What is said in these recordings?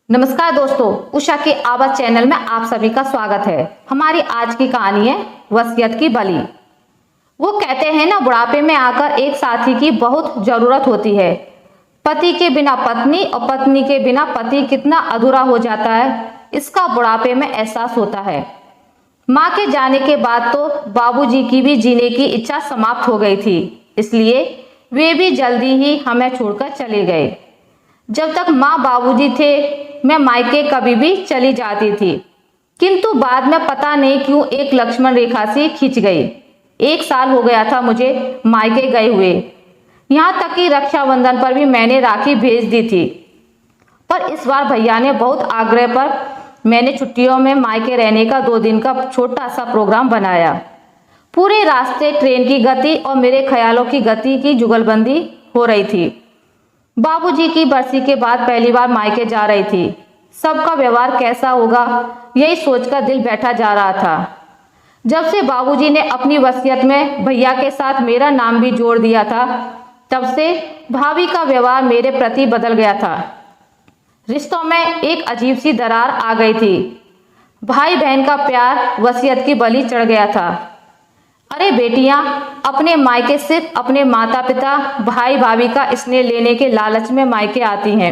नमस्कार दोस्तों, उषा के आवाज चैनल में आप सभी का स्वागत है। हमारी आज की कहानी है वसीयत की बलि। वो कहते हैं ना, बुढ़ापे में आकर एक साथी की बहुत जरूरत होती है। पति के बिना पत्नी और पत्नी के बिना पति कितना अधूरा हो जाता है, इसका बुढ़ापे में एहसास होता है। माँ के जाने के बाद तो बाबूजी की भी जीने की इच्छा समाप्त हो गई थी, इसलिए वे भी जल्दी ही हमें छोड़कर चले गए। जब तक माँ बाबूजी थे, मैं मायके कभी भी चली जाती थी, किंतु बाद में पता नहीं क्यों एक लक्ष्मण रेखा सी खिंच गई। 1 साल हो गया था मुझे मायके गए हुए। यहाँ तक कि रक्षाबंधन पर भी मैंने राखी भेज दी थी, पर इस बार भैया ने बहुत आग्रह पर मैंने छुट्टियों में मायके रहने का 2 दिन का छोटा सा प्रोग्राम बनाया। पूरे रास्ते ट्रेन की गति और मेरे ख्यालों की गति की जुगलबंदी हो रही थी। बाबूजी की बरसी के बाद पहली बार मायके जा रही थी। सबका व्यवहार कैसा होगा, यही सोचकर दिल बैठा जा रहा था। जब से बाबूजी ने अपनी वसीयत में भैया के साथ मेरा नाम भी जोड़ दिया था, तब से भाभी का व्यवहार मेरे प्रति बदल गया था। रिश्तों में एक अजीब सी दरार आ गई थी। भाई बहन का प्यार वसीयत की बलि चढ़ गया था। अरे बेटियां अपने मायके सिर्फ अपने माता पिता भाई भाभी का स्नेह लेने के लालच में मायके आती हैं।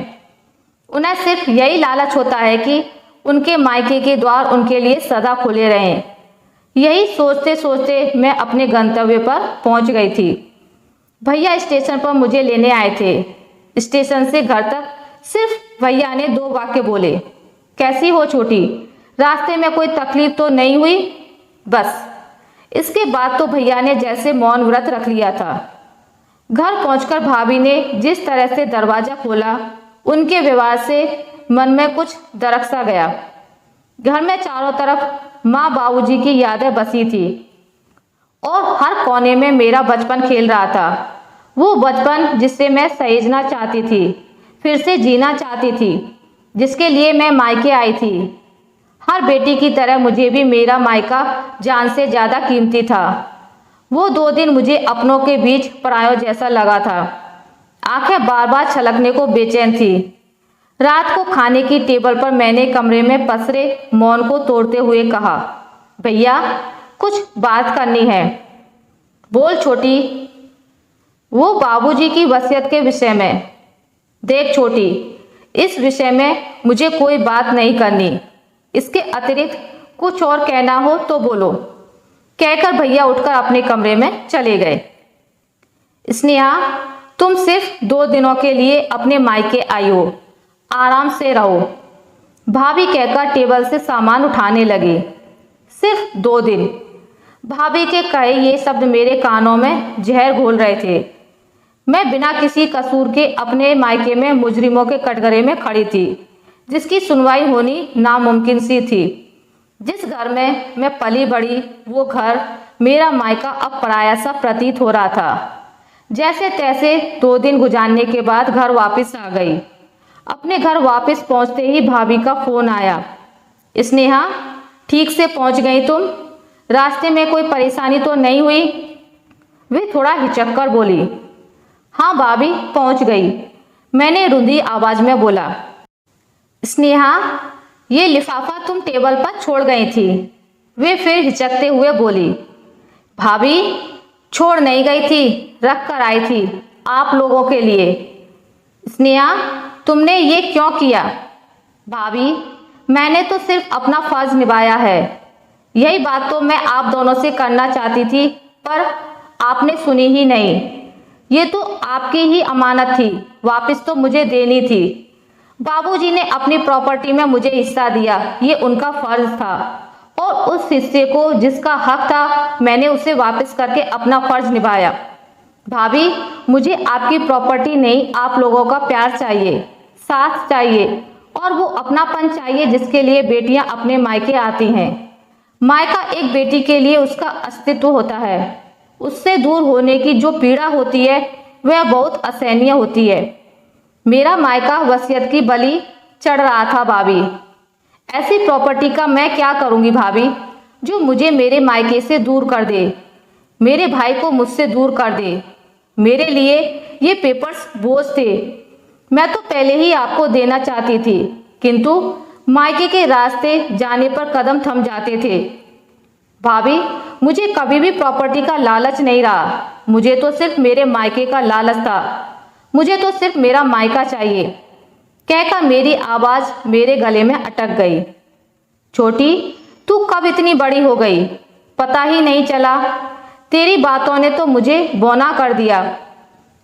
उन्हें सिर्फ यही लालच होता है कि उनके मायके के द्वार उनके लिए सदा खुले रहें। यही सोचते सोचते मैं अपने गंतव्य पर पहुंच गई थी। भैया स्टेशन पर मुझे लेने आए थे। स्टेशन से घर तक सिर्फ भैया ने 2 वाक्य बोले, कैसी हो छोटी, रास्ते में कोई तकलीफ तो नहीं हुई? बस। इसके बाद तो भैया ने जैसे मौन व्रत रख लिया था। घर पहुंचकर भाभी ने जिस तरह से दरवाजा खोला, उनके व्यवहार से मन में कुछ दरक सा गया। घर में चारों तरफ माँ बाबूजी की यादें बसी थी और हर कोने में मेरा बचपन खेल रहा था। वो बचपन जिससे मैं सहेजना चाहती थी, फिर से जीना चाहती थी, जिसके लिए मैं मायके आई थी। हर बेटी की तरह मुझे भी मेरा मायका जान से ज्यादा कीमती था। वो 2 दिन मुझे अपनों के बीच परायों जैसा लगा था। आंखें बार बार छलकने को बेचैन थी। रात को खाने की टेबल पर मैंने कमरे में पसरे मौन को तोड़ते हुए कहा, भैया कुछ बात करनी है। बोल छोटी। वो बाबूजी की वसीयत के विषय में। देख छोटी, इस विषय में मुझे कोई बात नहीं करनी। इसके अतिरिक्त कुछ और कहना हो तो बोलो, कहकर भैया उठकर अपने कमरे में चले गए। स्नेहा, तुम सिर्फ 2 दिनों के लिए अपने मायके आई हो, आराम से रहो, भाभी कहकर टेबल से सामान उठाने लगी। सिर्फ 2 दिन। भाभी के कहे ये शब्द मेरे कानों में जहर घोल रहे थे। मैं बिना किसी कसूर के अपने मायके में मुजरिमों के कटघरे में खड़ी थी, जिसकी सुनवाई होनी नामुमकिन सी थी। जिस घर में मैं पली बड़ी, वो घर मेरा मायका अब पराया सा प्रतीत हो रहा था। जैसे तैसे 2 दिन गुजारने के बाद घर वापस आ गई। अपने घर वापस पहुंचते ही भाभी का फोन आया, स्नेहा ठीक से पहुंच गई तुम? रास्ते में कोई परेशानी तो नहीं हुई? वे थोड़ा हिचक कर बोली, हाँ भाभी पहुंच गई, मैंने रुंधी आवाज में बोला। स्नेहा, ये लिफाफा तुम टेबल पर छोड़ गई थी। वे फिर हिचकते हुए बोली, भाभी छोड़ नहीं गई थी, रख कर आई थी आप लोगों के लिए। स्नेहा, तुमने ये क्यों किया? भाभी मैंने तो सिर्फ अपना फर्ज निभाया है। यही बात तो मैं आप दोनों से करना चाहती थी, पर आपने सुनी ही नहीं। ये तो आपकी ही अमानत थी, वापस तो मुझे देनी थी। बाबूजी ने अपनी प्रॉपर्टी में मुझे हिस्सा दिया, ये उनका फर्ज था, और उस हिस्से को जिसका हक था मैंने उसे वापस करके अपना फर्ज निभाया। भाभी मुझे आपकी प्रॉपर्टी नहीं, आप लोगों का प्यार चाहिए, साथ चाहिए, और वो अपनापन चाहिए जिसके लिए बेटियां अपने मायके आती हैं। मायका एक बेटी के लिए उसका अस्तित्व होता है। उससे दूर होने की जो पीड़ा होती है वह बहुत असहनीय होती है। मेरा मायका वसीयत की बलि चढ़ रहा था भाभी। ऐसी प्रॉपर्टी का मैं क्या करूंगी भाभी, जो मुझे मेरे मायके से दूर कर दे, मेरे भाई को मुझसे दूर कर दे। मेरे लिए ये पेपर्स बोझ थे। मैं तो पहले ही आपको देना चाहती थी, किंतु मायके के रास्ते जाने पर कदम थम जाते थे। भाभी, मुझे कभी भी प्रॉपर्टी का लालच नहीं रहा। मुझे तो सिर्फ मेरे मायके का लालच था। मुझे तो सिर्फ मेरा मायका चाहिए, कहकर मेरी आवाज मेरे गले में अटक गई। छोटी, तू कब इतनी बड़ी हो गई, पता ही नहीं चला। तेरी बातों ने तो मुझे बौना कर दिया।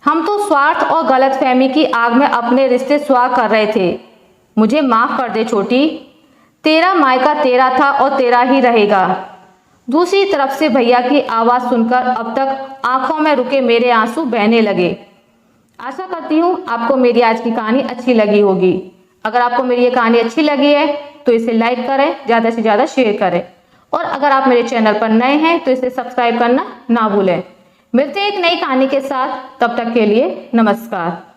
हम तो स्वार्थ और गलतफहमी की आग में अपने रिश्ते सुहाग कर रहे थे। मुझे माफ कर दे छोटी। तेरा मायका तेरा था और तेरा ही रहेगा। दूसरी तरफ से भैया की आवाज सुनकर अब तक आंखों में रुके मेरे आंसू बहने लगे। आशा करती हूँ आपको मेरी आज की कहानी अच्छी लगी होगी। अगर आपको मेरी ये कहानी अच्छी लगी है तो इसे लाइक करें, ज़्यादा से ज़्यादा शेयर करें, और अगर आप मेरे चैनल पर नए हैं तो इसे सब्सक्राइब करना ना भूलें। मिलते हैं एक नई कहानी के साथ, तब तक के लिए नमस्कार।